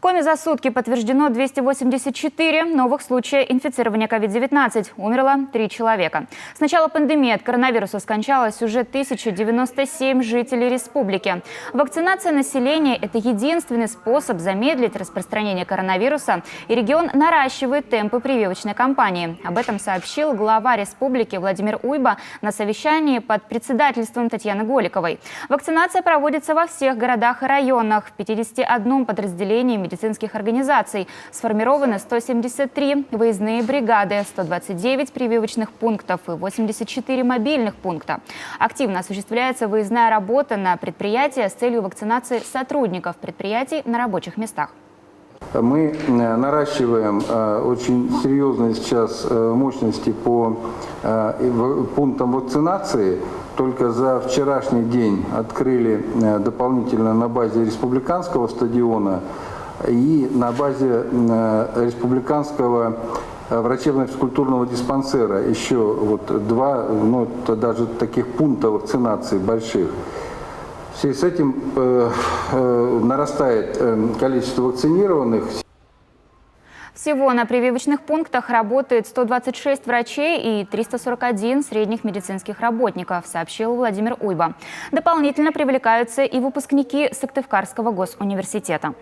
В Коми за сутки подтверждено 284 новых случая инфицирования COVID-19. Умерло 3 человека. С начала пандемии от коронавируса скончалось уже 1097 жителей республики. Вакцинация населения – это единственный способ замедлить распространение коронавируса, и регион наращивает темпы прививочной кампании. Об этом сообщил глава республики Владимир Уйба на совещании под председательством Татьяны Голиковой. Вакцинация проводится во всех городах и районах. В 51 подразделении медицинских организаций сформированы 173 выездные бригады, 129 прививочных пунктов и 84 мобильных пункта. Активно осуществляется выездная работа на предприятия с целью вакцинации сотрудников предприятий на рабочих местах. Мы наращиваем очень серьезные сейчас мощности по пунктам вакцинации. Только за вчерашний день открыли дополнительно на базе республиканского стадиона и на базе республиканского врачебно-физкультурного диспансера еще вот два, даже таких пункта вакцинации больших. В связи с этим нарастает количество вакцинированных. Всего на прививочных пунктах работает 126 врачей и 341 средних медицинских работников, сообщил Владимир Уйба. Дополнительно привлекаются и выпускники Сыктывкарского госуниверситета.